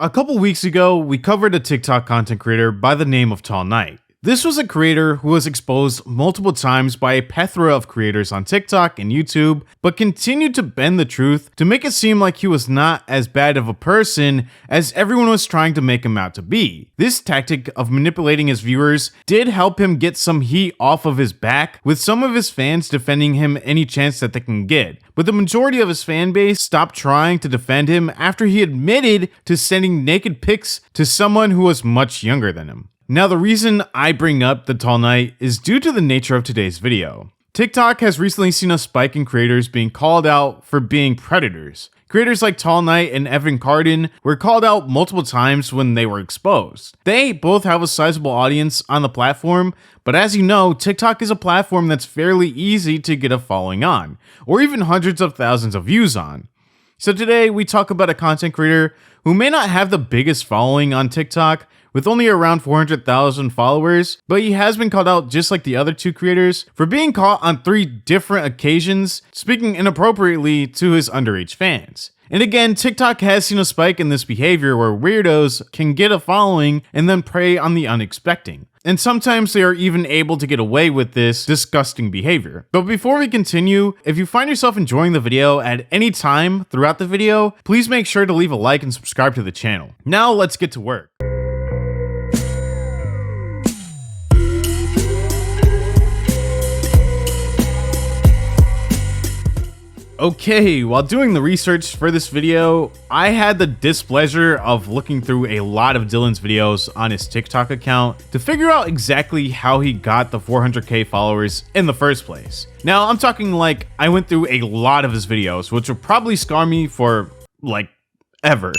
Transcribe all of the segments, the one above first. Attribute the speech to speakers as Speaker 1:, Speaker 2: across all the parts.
Speaker 1: A couple weeks ago, we covered a TikTok content creator by the name of Tall Knight. This was a creator who was exposed multiple times by a plethora of creators on TikTok and YouTube, but continued to bend the truth to make it seem like he was not as bad of a person as everyone was trying to make him out to be. This tactic of manipulating his viewers did help him get some heat off of his back, with some of his fans defending him any chance that they can get. But the majority of his fan base stopped trying to defend him after he admitted to sending naked pics to someone who was much younger than him. Now, the reason I bring up the Tall Knight is due to the nature of today's video. TikTok has recently seen a spike in creators being called out for being predators. Creators like Tall Knight and Evan Cardin were called out multiple times when they were exposed. They both have a sizable audience on the platform, but as you know, TikTok is a platform that's fairly easy to get a following on, or even hundreds of thousands of views on. So today we talk about a content creator who may not have the biggest following on TikTok, with only around 400,000 followers, but he has been called out just like the other two creators for being caught on 3 different occasions speaking inappropriately to his underage fans. And again, TikTok has seen a spike in this behavior where weirdos can get a following and then prey on the unexpected. And sometimes they are even able to get away with this disgusting behavior. But before we continue, if you find yourself enjoying the video at any time throughout the video, please make sure to leave a like and subscribe to the channel. Now let's get to work. Okay, while doing the research for this video, I had the displeasure of looking through a lot of Dylan's videos on his TikTok account to figure out exactly how he got the 400k followers in the first place. Now, I'm talking like I went through a lot of his videos, which will probably scar me for, like, ever.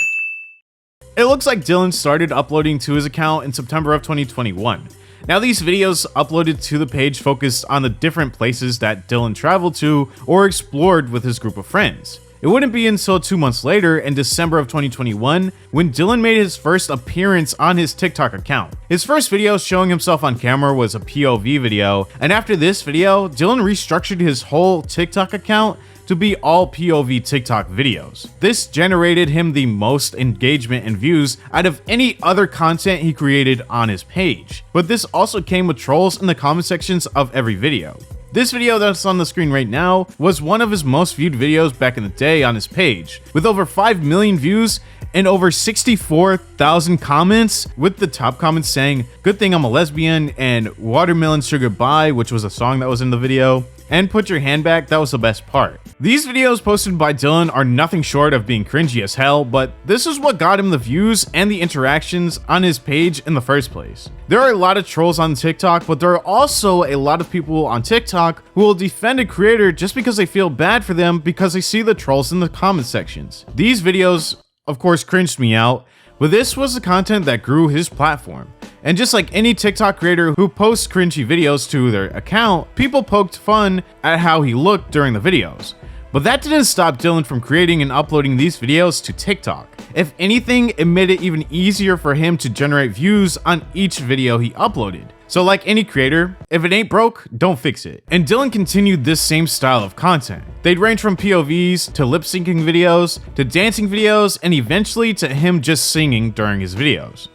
Speaker 1: It looks like Dylan started uploading to his account in September of 2021. Now, these videos uploaded to the page focused on the different places that Dylan traveled to or explored with his group of friends. It wouldn't be until 2 months later, in December of 2021, when Dylan made his first appearance on his TikTok account. His first video showing himself on camera was a POV video, and after this video, Dylan restructured his whole TikTok account to be all POV TikTok videos. This generated him the most engagement and views out of any other content he created on his page. But this also came with trolls in the comment sections of every video. This video that's on the screen right now was one of his most viewed videos back in the day on his page, with over 5 million views and over 64,000 comments, with the top comments saying, "Good thing I'm a lesbian," and "Watermelon Sugar Bye," which was a song that was in the video, and "Put your hand back, that was the best part." These videos posted by Dylan are nothing short of being cringy as hell, but this is what got him the views and the interactions on his page in the first place. There are a lot of trolls on TikTok, but there are also a lot of people on TikTok who will defend a creator just because they feel bad for them because they see the trolls in the comment sections. These videos, of course, cringed me out, but this was the content that grew his platform. And just like any TikTok creator who posts cringy videos to their account, people poked fun at how he looked during the videos. But that didn't stop Dylan from creating and uploading these videos to TikTok. If anything, it made it even easier for him to generate views on each video he uploaded. So like any creator, if it ain't broke, don't fix it. And Dylan continued this same style of content. They'd range from POVs to lip syncing videos to dancing videos and eventually to him just singing during his videos.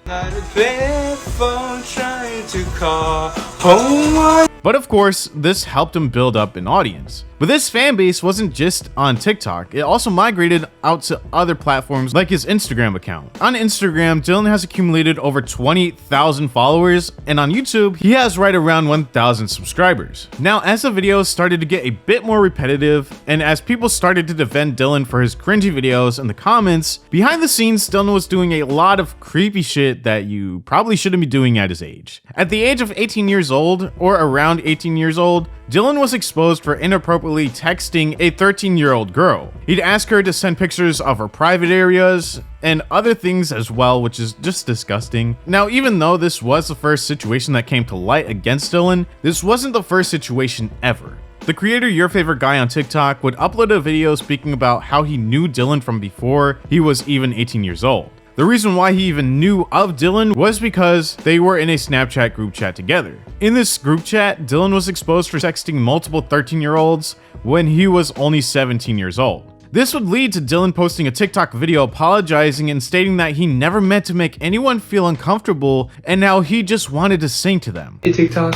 Speaker 1: But of course, this helped him build up an audience. But this fan base wasn't just on TikTok, it also migrated out to other platforms like his Instagram account. On Instagram, Dylan has accumulated over 20,000 followers, and on YouTube, he has right around 1,000 subscribers. Now, as the videos started to get a bit more repetitive, and as people started to defend Dylan for his cringy videos in the comments, behind the scenes, Dylan was doing a lot of creepy shit that you probably shouldn't be doing at his age. At the age of 18 years old, or around 18 years old, Dylan was exposed for inappropriately texting a 13-year-old girl. He'd ask her to send pictures of her private areas and other things as well, which is just disgusting. Now, even though this was the first situation that came to light against Dylan, this wasn't the first situation ever. The creator Your Favorite Guy on TikTok would upload a video speaking about how he knew Dylan from before he was even 18 years old. The reason why he even knew of Dylan was because they were in a Snapchat group chat together. In this group chat, Dylan was exposed for sexting multiple 13-year-olds when he was only 17 years old. This would lead to Dylan posting a TikTok video apologizing and stating that he never meant to make anyone feel uncomfortable and now he just wanted to sing to them.
Speaker 2: Hey TikTok,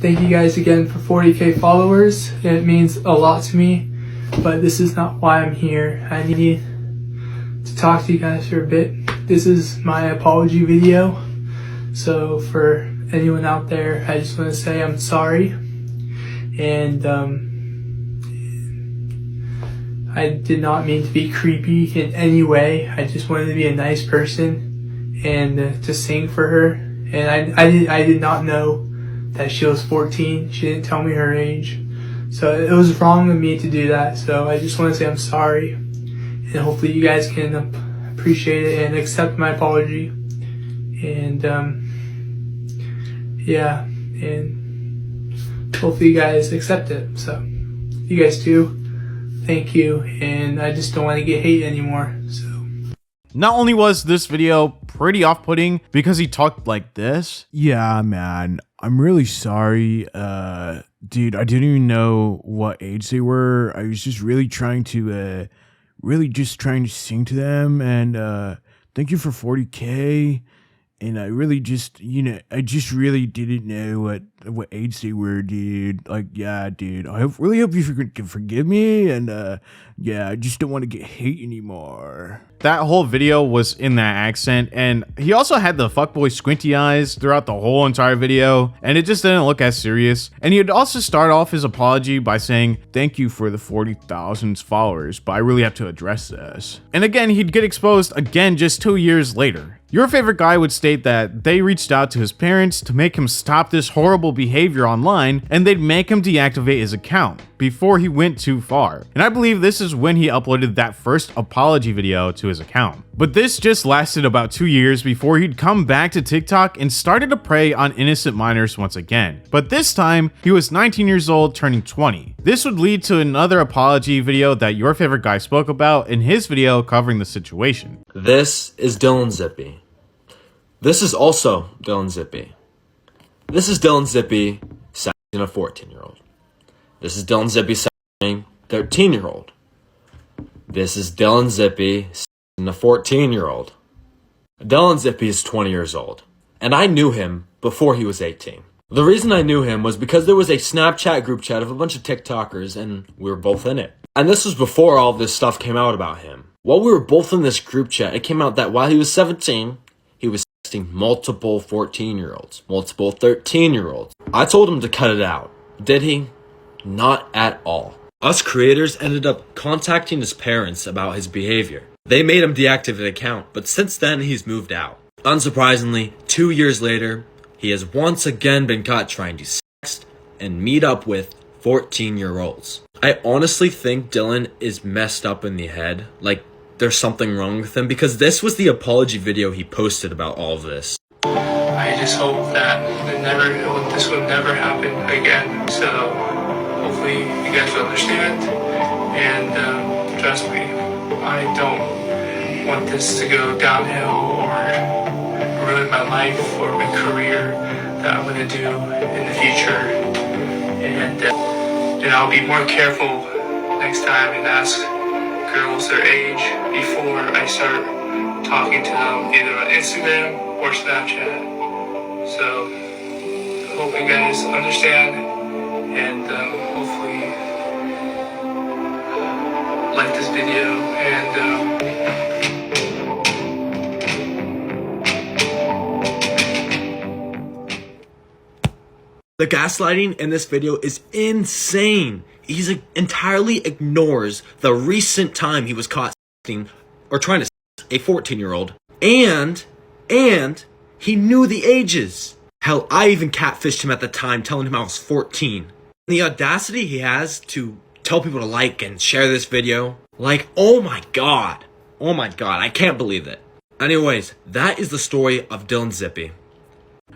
Speaker 2: thank you guys again for 40k followers. It means a lot to me, but this is not why I'm here. I need to talk to you guys for a bit. This is my apology video. So for anyone out there, I just want to say I'm sorry. And I did not mean to be creepy in any way. I just wanted to be a nice person and to sing for her. And I did not know that she was 14. She didn't tell me her age. So it was wrong of me to do that. So I just want to say I'm sorry. And hopefully you guys can appreciate it and accept my apology. And yeah, and hopefully you guys accept it. So if you guys do, thank you. And I just don't want to get hate anymore. So
Speaker 1: not only was this video pretty off-putting because he talked like this.
Speaker 3: Yeah, man, I'm really sorry. Dude, I didn't even know what age they were. I was just really trying to sing to them, and thank you for 40k. And I really just, I just really didn't know what age they were, dude. Like, yeah, dude. I really hope you can forgive me, and yeah, I just don't want to get hate anymore.
Speaker 1: That whole video was in that accent, and he also had the fuckboy squinty eyes throughout the whole entire video, and it just didn't look as serious. And he'd also start off his apology by saying, "Thank you for the 40,000 followers, but I really have to address this." And again, he'd get exposed again just 2 years later. Your favorite guy would state that they reached out to his parents to make him stop this horrible behavior online, and they'd make him deactivate his account before he went too far. And I believe this is when he uploaded that first apology video to his account. But this just lasted about 2 years before he'd come back to TikTok and started to prey on innocent minors once again. But this time, he was 19 years old turning 20. This would lead to another apology video that your favorite guy spoke about in his video covering the situation.
Speaker 4: This is Dylan Zippe. This is also Dylan Zippe. This is Dylan Zippe sexting a 14-year-old. This is Dylan Zippe sexting a 13-year-old. This is Dylan Zippe sexting a 14-year-old. Dylan Zippe is 20 years old, and I knew him before he was 18. The reason I knew him was because there was a Snapchat group chat of a bunch of TikTokers, and we were both in it. And this was before all this stuff came out about him. While we were both in this group chat, it came out that while he was 17, he was multiple 14-year-olds, multiple 13-year-olds. I told him to cut it out. Did he? Not at all. Us creators ended up contacting his parents about his behavior. They made him deactivate the account, but since then he's moved out. Unsurprisingly, 2 years later, he has once again been caught trying to sext and meet up with 14-year-olds. I honestly think Dylan is messed up in the head. Like, there's something wrong with him, because this was the apology video he posted about all of this.
Speaker 2: I just hope that this would never happen again. So hopefully you guys will understand. And trust me, I don't want this to go downhill or ruin my life or my career that I'm going to do in the future. And I'll be more careful next time and ask girls their age before I start talking to them either on Instagram or Snapchat. So I hope you guys understand, and hopefully like this video, and
Speaker 4: the gaslighting in this video is insane. He entirely ignores the recent time he was caught sexting or trying to sex a 14-year-old, and he knew the ages. Hell, I even catfished him at the time, telling him I was 14. The audacity he has to tell people to like and share this video, like, oh my god, I can't believe it. Anyways, that is the story of Dylan Zippe.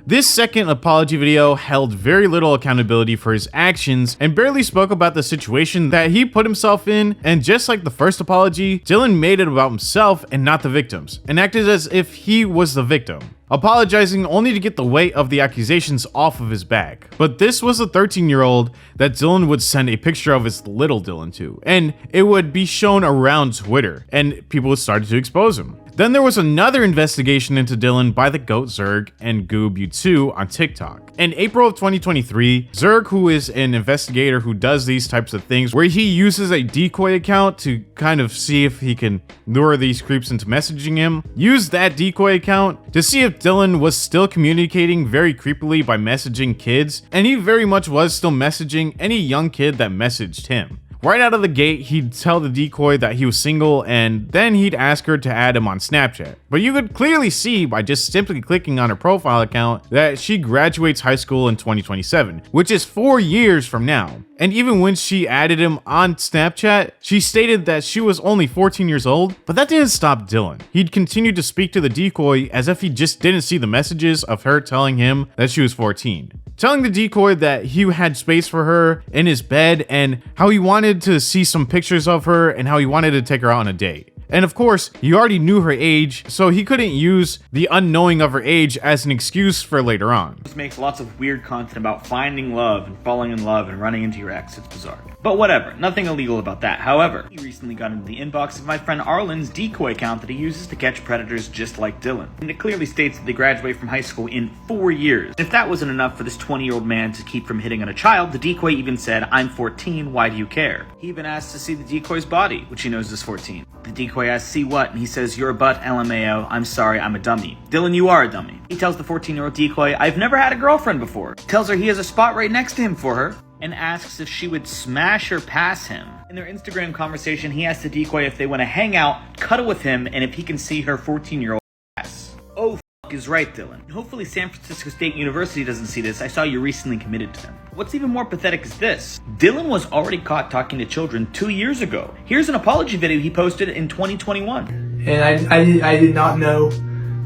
Speaker 1: This second apology video held very little accountability for his actions and barely spoke about the situation that he put himself in, and just like the first apology, Dylan made it about himself and not the victims, and acted as if he was the victim, apologizing only to get the weight of the accusations off of his back. But this was a 13-year-old that Dylan would send a picture of his little Dylan to, and it would be shown around Twitter, and people started to expose him. Then there was another investigation into Dylan by the GOAT Zerg and GoobU2 on TikTok. In April of 2023, Zerg, who is an investigator who does these types of things, where he uses a decoy account to kind of see if he can lure these creeps into messaging him, used that decoy account to see if Dylan was still communicating very creepily by messaging kids, and he very much was still messaging any young kid that messaged him. Right out of the gate, he'd tell the decoy that he was single, and then he'd ask her to add him on Snapchat. But you could clearly see by just simply clicking on her profile account that she graduates high school in 2027, which is 4 years from now. And even when she added him on Snapchat, she stated that she was only 14 years old, but that didn't stop Dylan. He'd continued to speak to the decoy as if he just didn't see the messages of her telling him that she was 14. Telling the decoy that he had space for her in his bed and how he wanted to see some pictures of her and how he wanted to take her out on a date. And of course, he already knew her age, so he couldn't use the unknowing of her age as an excuse for later on.
Speaker 5: This makes lots of weird content about finding love and falling in love and running into your ex. It's bizarre. But whatever, nothing illegal about that. However, he recently got into the inbox of my friend Arlen's decoy account that he uses to catch predators just like Dylan. And it clearly states that they graduate from high school in 4 years. If that wasn't enough for this 20-year-old man to keep from hitting on a child, the decoy even said, "I'm 14, why do you care?" He even asked to see the decoy's body, which he knows is 14. The decoy asks, "See what?" And he says, "You're a butt, LMAO, I'm sorry, I'm a dummy." "Dylan, you are a dummy." He tells the 14-year-old decoy, "I've never had a girlfriend before." Tells her he has a spot right next to him for her, and asks if she would smash or pass him. In their Instagram conversation, he asks the decoy if they want to hang out, cuddle with him, and if he can see her 14-year-old ass. Oh, f*** is right, Dylan. Hopefully San Francisco State University doesn't see this. I saw you recently committed to them. What's even more pathetic is this. Dylan was already caught talking to children 2 years ago. Here's an apology video he posted in 2021.
Speaker 6: And I did not know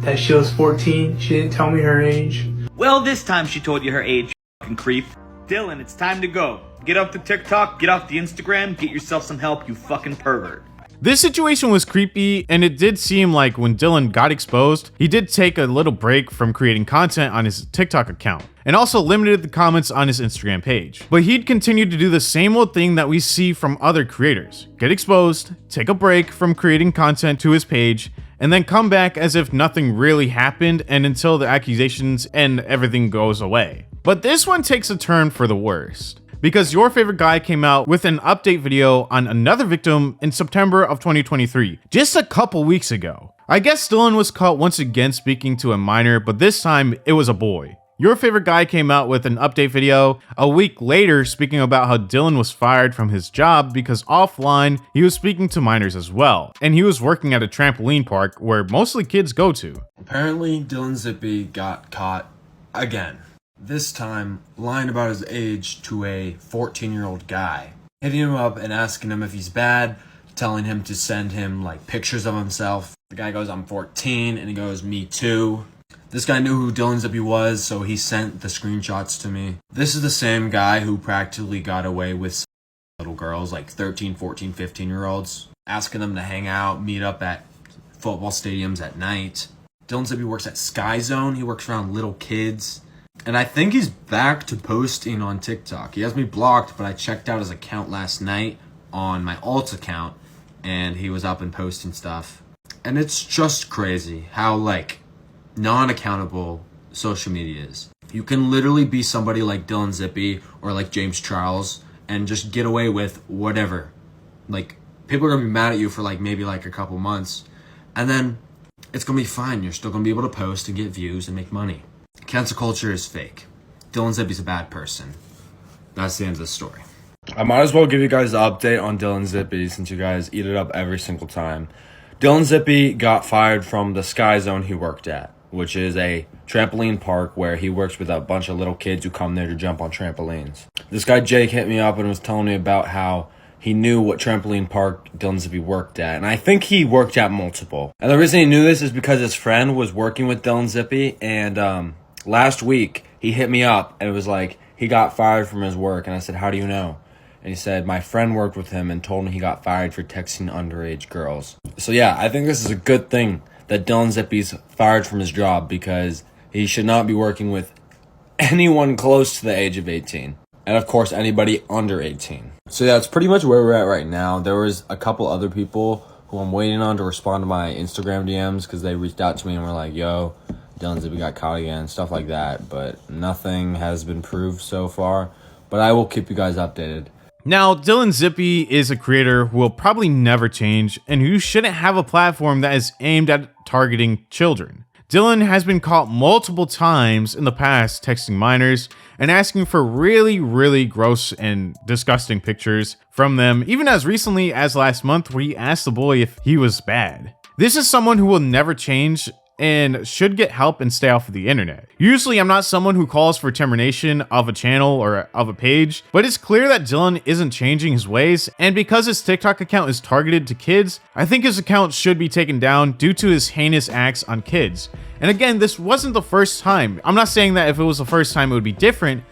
Speaker 6: that she was 14. She didn't tell me her age.
Speaker 5: Well, this time she told you her age, you fucking creep. Dylan, it's time to go. Get off the TikTok, get off the Instagram, get yourself some help, you fucking pervert.
Speaker 1: This situation was creepy, and it did seem like when Dylan got exposed, he did take a little break from creating content on his TikTok account, and also limited the comments on his Instagram page. But he'd continued to do the same old thing that we see from other creators. Get exposed, take a break from creating content to his page, and then come back as if nothing really happened and until the accusations and everything goes away. But this one takes a turn for the worst, because your favorite guy came out with an update video on another victim in September of 2023, just a couple weeks ago. I guess Dylan was caught once again speaking to a minor, but this time it was a boy. Your favorite guy came out with an update video a week later speaking about how Dylan was fired from his job because offline he was speaking to minors as well, and he was working at a trampoline park where mostly kids go to.
Speaker 4: Apparently, Dylan Zippe got caught again. This time, lying about his age to a 14-year-old guy. Hitting him up and asking him if he's bad, telling him to send him like pictures of himself. The guy goes, "I'm 14, and he goes, "Me too." This guy knew who Dylan Zippe was, so he sent the screenshots to me. This is the same guy who practically got away with little girls, like 13, 14, 15-year-olds, asking them to hang out, meet up at football stadiums at night. Dylan Zippe works at Sky Zone. He works around little kids. And I think he's back to posting on TikTok. He has me blocked, but I checked out his account last night on my alt account, and he was up and posting stuff. And it's just crazy how, like, non-accountable social media is. You can literally be somebody like Dylan Zippe or like James Charles and just get away with whatever. Like, people are going to be mad at you for, like, maybe, like, a couple months. And then it's going to be fine. You're still going to be able to post and get views and make money. Cancel culture is fake. Dylan Zippe's a bad person. That's the end of the story. I might as well give you guys the update on Dylan Zippe since you guys eat it up every single time. Dylan Zippe got fired from the Sky Zone he worked at, which is a trampoline park where he works with a bunch of little kids who come there to jump on trampolines. This guy Jake hit me up and was telling me about how he knew what trampoline park Dylan Zippe worked at, and I think he worked at multiple. And the reason he knew this is because his friend was working with Dylan Zippe, and last week he hit me up and it was like he got fired from his work, and I said, how do you know? And he said, my friend worked with him and told me he got fired for texting underage girls. So yeah, I think this is a good thing that Dylan Zippy's fired from his job, because he should not be working with anyone close to the age of 18. And of course, anybody under 18. So yeah, that's pretty much where we're at right now. There was a couple other people who I'm waiting on to respond to my Instagram DMs, because they reached out to me and were like, yo, Dylan Zippy got caught again, stuff like that. But nothing has been proved so far. But I will keep you guys updated.
Speaker 1: Now, Dylan Zippy is a creator who will probably never change and who shouldn't have a platform that is aimed at targeting children. Dylan has been caught multiple times in the past texting minors and asking for really gross and disgusting pictures from them, even as recently as last month where he asked the boy if he was bad. This is someone who will never change and should get help and stay off of the internet. Usually I'm not someone who calls for termination of a channel or of a page, but it's clear that Dylan isn't changing his ways, and because his TikTok account is targeted to kids, I think his account should be taken down due to his heinous acts on kids. And again, this wasn't the first time. I'm not saying that if it was the first time it would be different,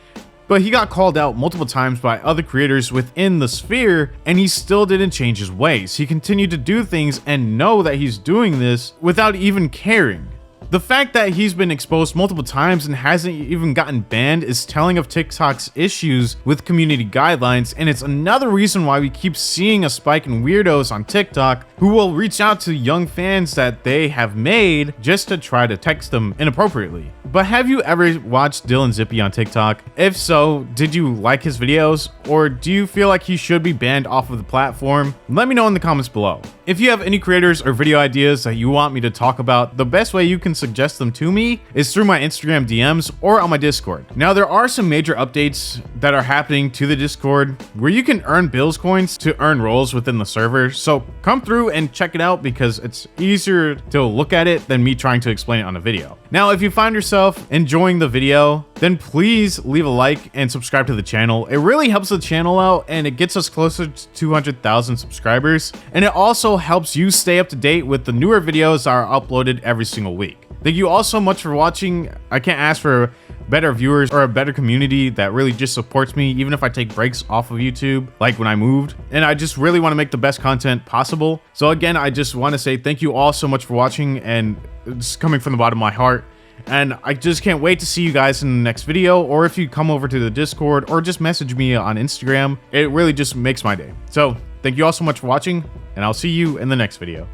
Speaker 1: but he got called out multiple times by other creators within the sphere, and he still didn't change his ways. He continued to do things and know that he's doing this without even caring. The fact that he's been exposed multiple times and hasn't even gotten banned is telling of TikTok's issues with community guidelines, and it's another reason why we keep seeing a spike in weirdos on TikTok who will reach out to young fans that they have made just to try to text them inappropriately. But have you ever watched Dylan Zippy on TikTok? If so, did you like his videos, or do you feel like he should be banned off of the platform? Let me know in the comments below. If you have any creators or video ideas that you want me to talk about, the best way you can suggest them to me is through my Instagram DMs or on my Discord. Now, there are some major updates that are happening to the Discord where you can earn Bills coins to earn roles within the server, so come through and check it out because it's easier to look at it than me trying to explain it on a video. Now, if you find yourself enjoying the video, then please leave a like and subscribe to the channel. It really helps the channel out and it gets us closer to 200,000 subscribers. And it also helps you stay up to date with the newer videos that are uploaded every single week. Thank you all so much for watching. I can't ask for better viewers or a better community that really just supports me, even if I take breaks off of YouTube, like when I moved. And I just really want to make the best content possible. So again, I just want to say thank you all so much for watching, and it's coming from the bottom of my heart. And I just can't wait to see you guys in the next video, or if you come over to the Discord or just message me on Instagram. It really just makes my day. So thank you all so much for watching, and I'll see you in the next video.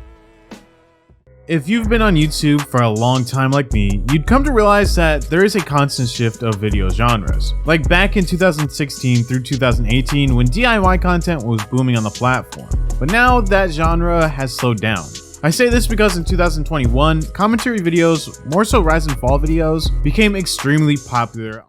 Speaker 1: If you've been on YouTube for a long time like me, you'd come to realize that there is a constant shift of video genres. Like back in 2016 through 2018 when DIY content was booming on the platform. But now that genre has slowed down. I say this because in 2021, commentary videos, more so rise and fall videos, became extremely popular.